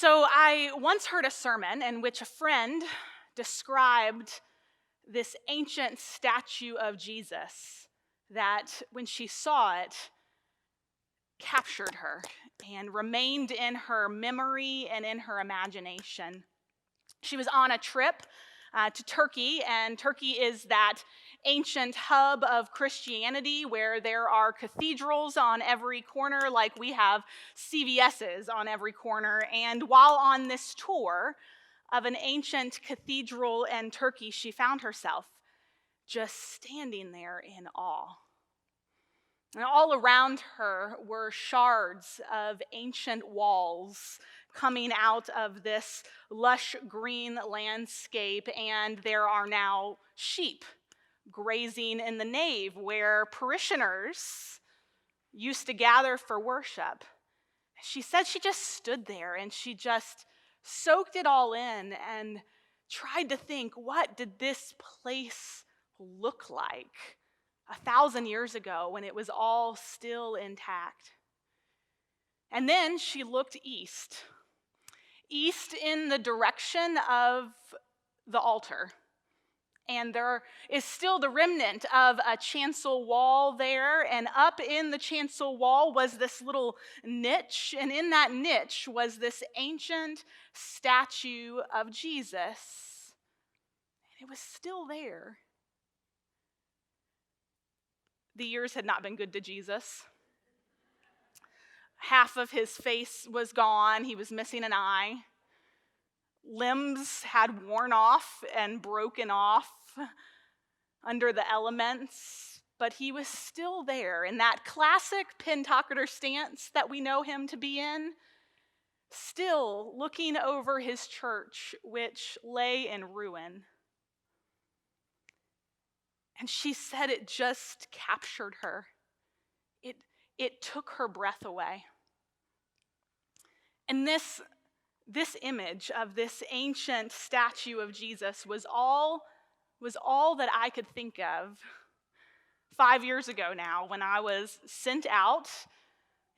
So I once heard a sermon in which a friend described this ancient statue of Jesus that, when she saw it, captured her and remained in her memory and in her imagination. She was on a trip to Turkey, and Turkey is that ancient hub of Christianity where there are cathedrals on every corner, like we have CVS's on every corner. And while on this tour of an ancient cathedral in Turkey, she found herself just standing there in awe. And all around her were shards of ancient walls coming out of this lush green landscape, and there are now sheep grazing in the nave where parishioners used to gather for worship. She said she just stood there and she just soaked it all in and tried to think, what did this place look like 1,000 years ago when it was all still intact? And then she looked east in the direction of the altar. And there is still the remnant of a chancel wall there, and up in the chancel wall was this little niche, and in that niche was this ancient statue of Jesus. And it was still there. The years had not been good to Jesus. Half of his face was gone. He was missing an eye. Limbs had worn off and broken off under the elements, but he was still there in that classic Pentacoter stance that we know him to be in, still looking over his church, which lay in ruin. And she said it just captured her. It took her breath away. And this image of this ancient statue of Jesus was all that I could think of 5 years ago now, when I was sent out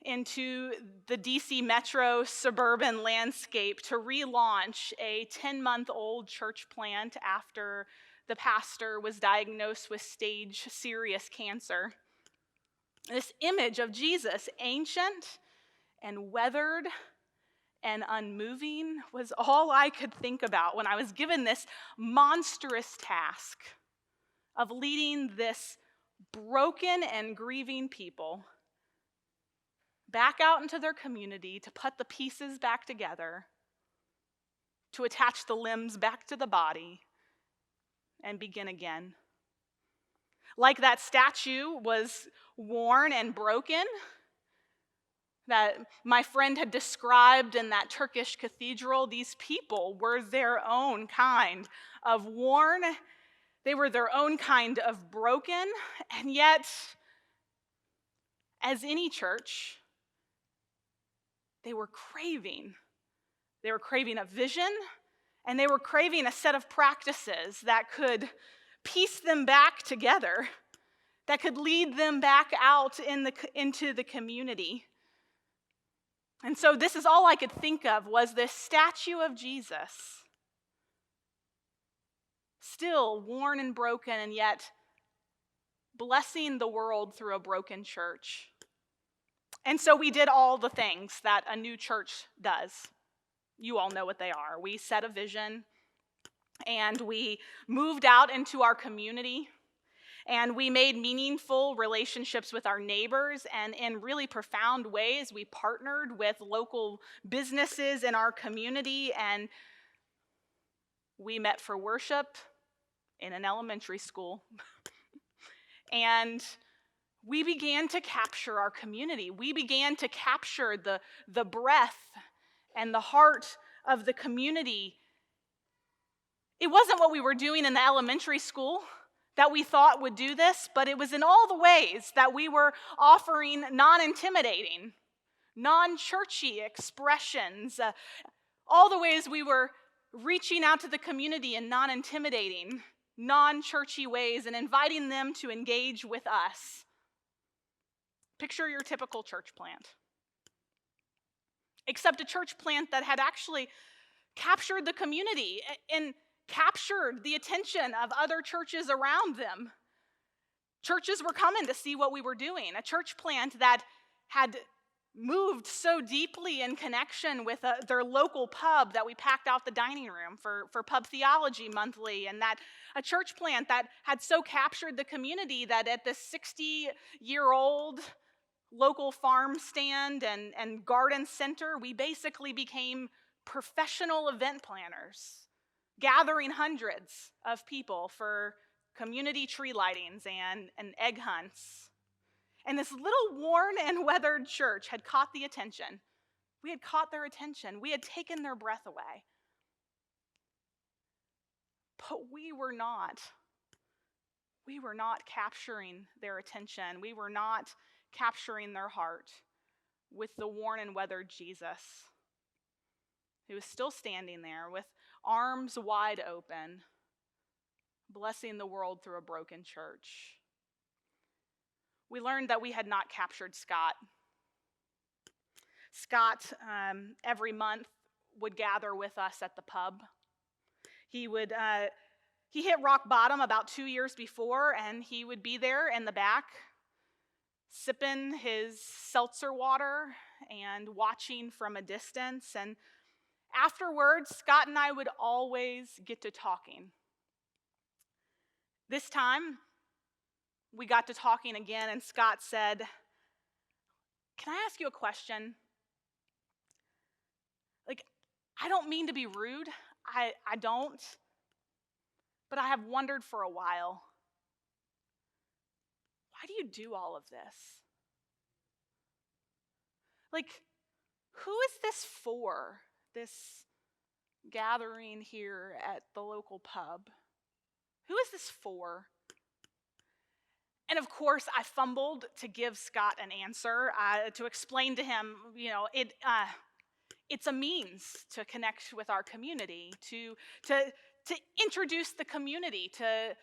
into the DC metro suburban landscape to relaunch a 10-month-old church plant after the pastor was diagnosed with stage serious cancer. This image of Jesus, ancient and weathered and unmoving, was all I could think about when I was given this monstrous task of leading this broken and grieving people back out into their community to put the pieces back together, to attach the limbs back to the body, and begin again. Like that statue was worn and broken, that my friend had described in that Turkish cathedral, these people were their own kind of worn, they were their own kind of broken, and yet, as any church, they were craving a vision, and they were craving a set of practices that could piece them back together, that could lead them back out into the community. And so this is all I could think of, was this statue of Jesus, still worn and broken, and yet blessing the world through a broken church. And so we did all the things that a new church does. You all know what they are. We set a vision, and we moved out into our community, and we made meaningful relationships with our neighbors, and in really profound ways, we partnered with local businesses in our community, and we met for worship in an elementary school. And we began to capture our community. We began to capture the breath and the heart of the community. It wasn't what we were doing in the elementary school that we thought would do this, but it was in all the ways that we were offering non-intimidating, non-churchy expressions, all the ways we were reaching out to the community in non-intimidating, non-churchy ways and inviting them to engage with us. Picture your typical church plant. except a church plant that had actually captured the community and captured the attention of other churches around them. Churches were coming to see what we were doing. A church plant that had moved so deeply in connection with their local pub that we packed out the dining room for pub theology monthly, and that a church plant that had so captured the community that at this 60-year-old local farm stand and garden center, we basically became professional event planners, gathering hundreds of people for community tree lightings and egg hunts. And this little worn and weathered church had caught the attention. We had caught their attention. We had taken their breath away. But we were not. We were not capturing their attention. We were not capturing their heart with the worn and weathered Jesus, who was still standing there with arms wide open, blessing the world through a broken church. We learned that we had not captured Scott. Scott, every month, would gather with us at the pub. He hit rock bottom about 2 years before, and he would be there in the back, sipping his seltzer water and watching from a distance. And afterwards, Scott and I would always get to talking. This time, we got to talking again, and Scott said, "Can I ask you a question? I don't mean to be rude. I don't. But I have wondered for a while, why do you do all of this? Who is this for, this gathering here at the local pub? Who is this for?" And of course, I fumbled to give Scott an answer, to explain to him, it's a means to connect with our community, to introduce the community to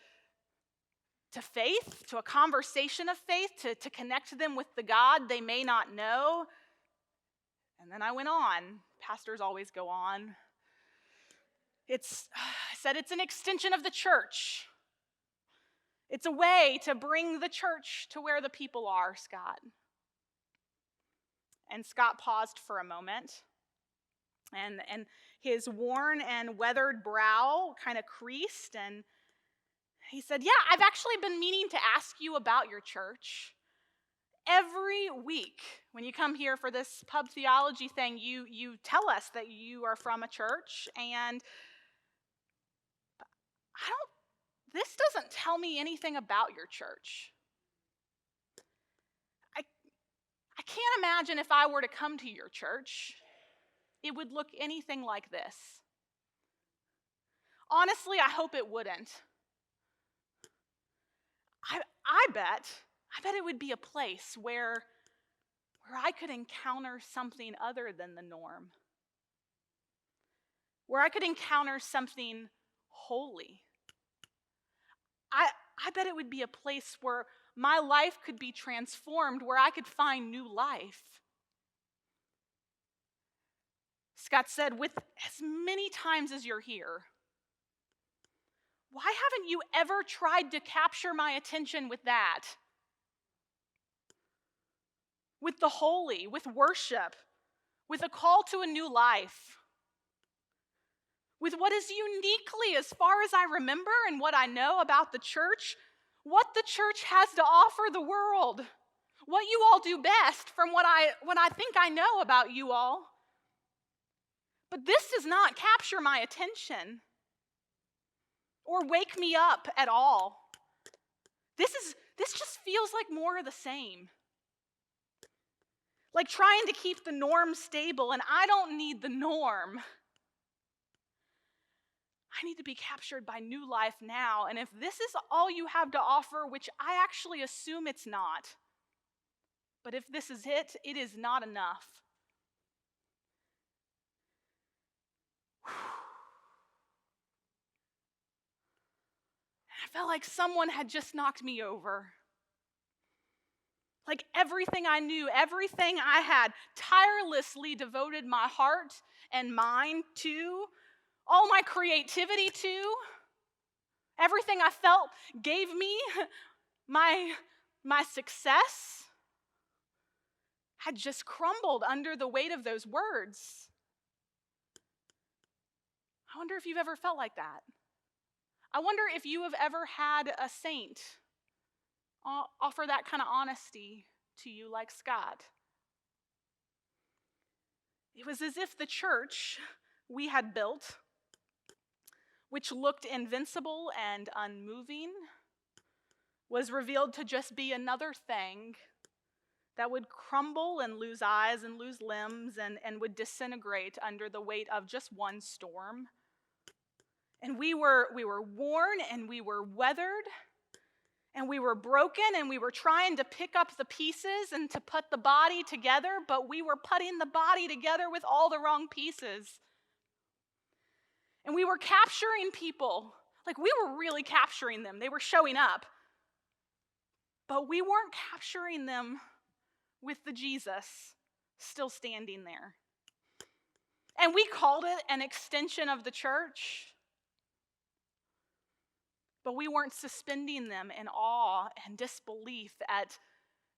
faith, to a conversation of faith, to connect them with the God they may not know. And then I went on. Pastors always go on. I said it's an extension of the church. It's a way to bring the church to where the people are, Scott. And Scott paused for a moment, and his worn and weathered brow kind of creased, and he said, "Yeah, I've actually been meaning to ask you about your church. Every week when you come here for this pub theology thing, you tell us that you are from a church, and this doesn't tell me anything about your church. I can't imagine if I were to come to your church, it would look anything like this. Honestly, I hope it wouldn't. I bet it would be a place where I could encounter something other than the norm, where I could encounter something holy. I bet it would be a place where my life could be transformed, where I could find new life." Scott said, "With as many times as you're here, why haven't you ever tried to capture my attention with that? With the holy, with worship, with a call to a new life, with what is uniquely, as far as I remember and what I know about the church, what the church has to offer the world, what you all do best from what I think I know about you all. But this does not capture my attention or wake me up at all. This just feels like more of the same. Like trying to keep the norm stable, and I don't need the norm. I need to be captured by new life now, and if this is all you have to offer, which I actually assume it's not, but if this is it, it is not enough." I felt like someone had just knocked me over. Like everything I knew, everything I had, tirelessly devoted my heart and mind to, all my creativity to, everything I felt gave me my success had just crumbled under the weight of those words. I wonder if you've ever felt like that. I wonder if you have ever had a saint offer that kind of honesty to you like Scott. It was as if the church we had built, which looked invincible and unmoving, was revealed to just be another thing that would crumble and lose eyes and lose limbs and would disintegrate under the weight of just one storm. And we were worn and we were weathered and we were broken and we were trying to pick up the pieces and to put the body together, but we were putting the body together with all the wrong pieces. And we were capturing people. Like, we were really capturing them. They were showing up. But we weren't capturing them with the Jesus still standing there. And we called it an extension of the church. But we weren't suspending them in awe and disbelief at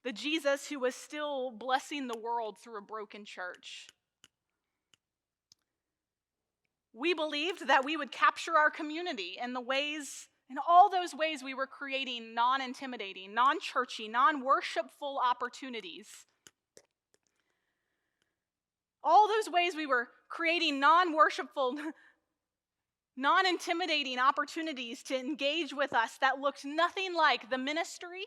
the Jesus who was still blessing the world through a broken church. We believed that we would capture our community in all those ways we were creating non-intimidating, non-churchy, non-worshipful opportunities. All those ways we were creating non-worshipful, non-intimidating opportunities to engage with us that looked nothing like the ministry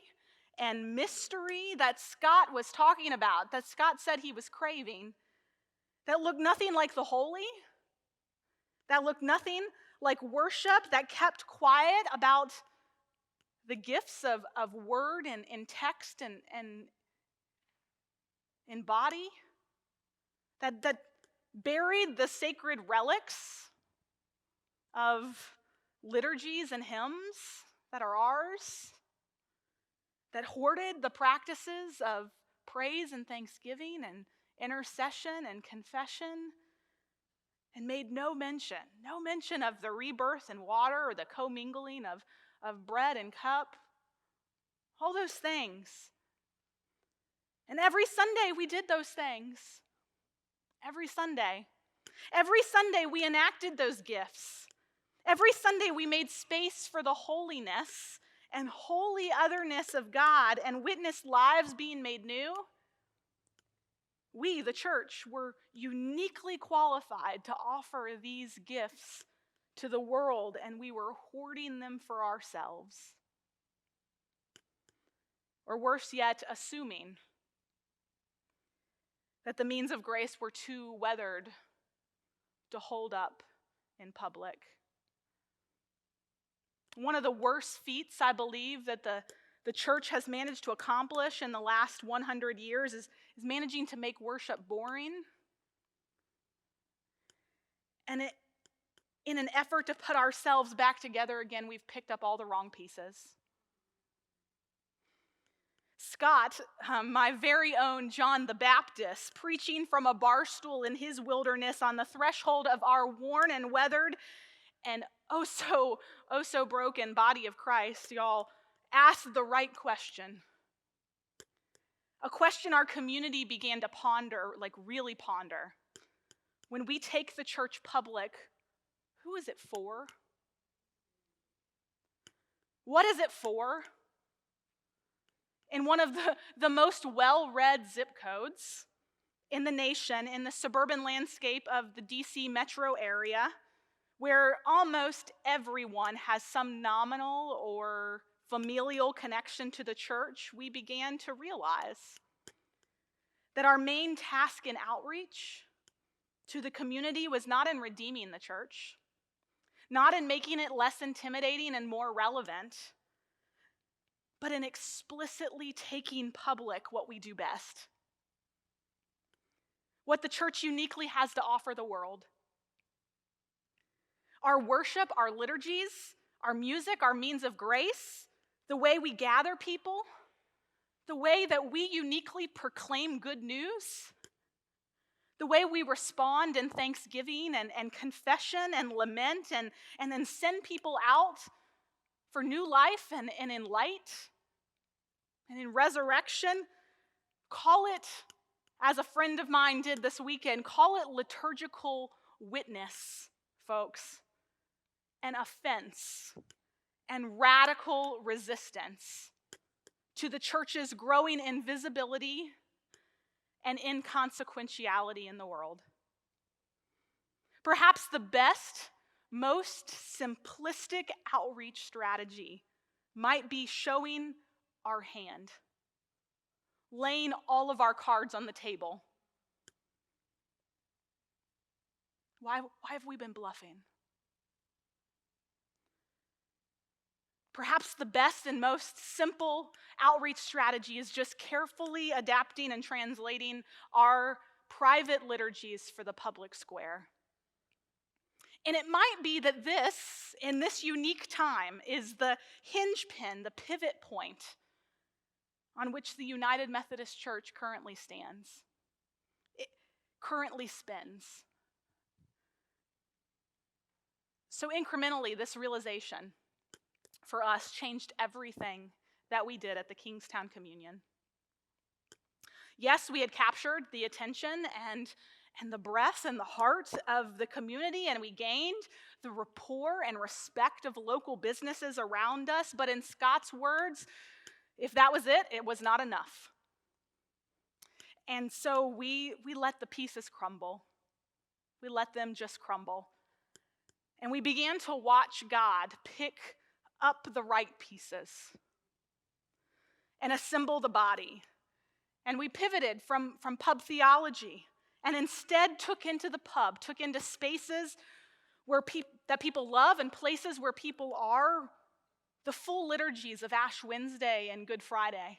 and mystery that Scott was talking about, that Scott said he was craving, that looked nothing like the holy, that looked nothing like worship, that kept quiet about the gifts of word and in text and in body, that buried the sacred relics of liturgies and hymns that are ours, that hoarded the practices of praise and thanksgiving and intercession and confession, and made no mention of the rebirth in water or the co-mingling of bread and cup, all those things. And every Sunday we did those things. Every Sunday. Every Sunday we enacted those gifts. Every Sunday we made space for the holiness and holy otherness of God and witnessed lives being made new. We, the church, were uniquely qualified to offer these gifts to the world, and we were hoarding them for ourselves. Or worse yet, assuming that the means of grace were too weathered to hold up in public. One of the worst feats, I believe, that the church has managed to accomplish in the last 100 years is managing to make worship boring. And in an effort to put ourselves back together again, we've picked up all the wrong pieces. Scott, my very own John the Baptist, preaching from a bar stool in his wilderness on the threshold of our worn and weathered and oh so broken body of Christ, y'all, asked the right question. A question our community began to ponder, like really ponder. When we take the church public, who is it for? What is it for? In one of the most well-read zip codes in the nation, in the suburban landscape of the DC metro area, where almost everyone has some nominal or familial connection to the church, we began to realize that our main task in outreach to the community was not in redeeming the church, not in making it less intimidating and more relevant, but in explicitly taking public what we do best, what the church uniquely has to offer the world. Our worship, our liturgies, our music, our means of grace, the way we gather people, the way that we uniquely proclaim good news, the way we respond in thanksgiving and confession and lament and then send people out for new life and in light and in resurrection. Call it, as a friend of mine did this weekend, call it liturgical witness, folks, and offense and radical resistance to the church's growing invisibility and inconsequentiality in the world. Perhaps the best, most simplistic outreach strategy might be showing our hand, laying all of our cards on the table. Why have we been bluffing? Perhaps the best and most simple outreach strategy is just carefully adapting and translating our private liturgies for the public square. And it might be that this, in this unique time, is the hinge pin, the pivot point on which the United Methodist Church currently stands. It currently spins. So incrementally, this realization for us changed everything that we did at the Kingstown Communion. Yes, we had captured the attention and the breath and the heart of the community, and we gained the rapport and respect of local businesses around us, but in Scott's words, if that was it, it was not enough. And so we let the pieces crumble. We let them just crumble. And we began to watch God pick up the right pieces and assemble the body. And we pivoted from pub theology and instead took into spaces where that people love and places where people are, the full liturgies of Ash Wednesday and Good Friday.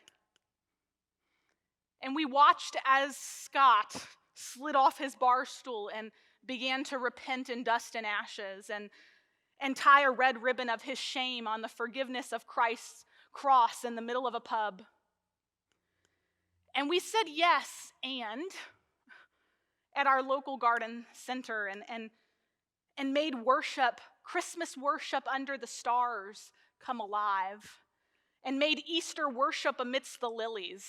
And we watched as Scott slid off his bar stool and began to repent in dust and ashes and tie a red ribbon of his shame on the forgiveness of Christ's cross in the middle of a pub. And we said yes, and at our local garden center and made worship, Christmas worship under the stars, come alive, and made Easter worship amidst the lilies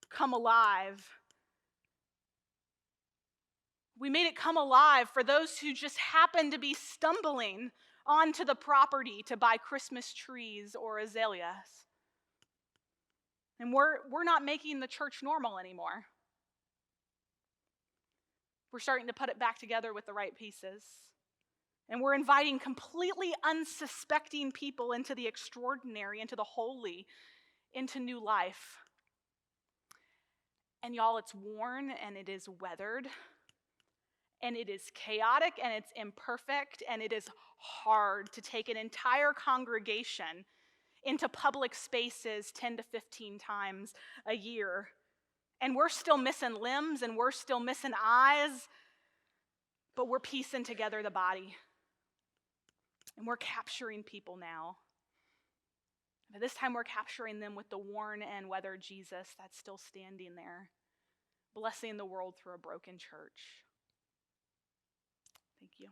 come alive. We made it come alive for those who just happened to be stumbling onto the property to buy Christmas trees or azaleas. And we're not making the church normal anymore. We're starting to put it back together with the right pieces. And we're inviting completely unsuspecting people into the extraordinary, into the holy, into new life. And y'all, it's worn and it is weathered. And it is chaotic and it's imperfect and it is hard to take an entire congregation into public spaces 10 to 15 times a year. And we're still missing limbs and we're still missing eyes, but we're piecing together the body. And we're capturing people now. But this time we're capturing them with the worn and weathered Jesus that's still standing there, blessing the world through a broken church. Thank you.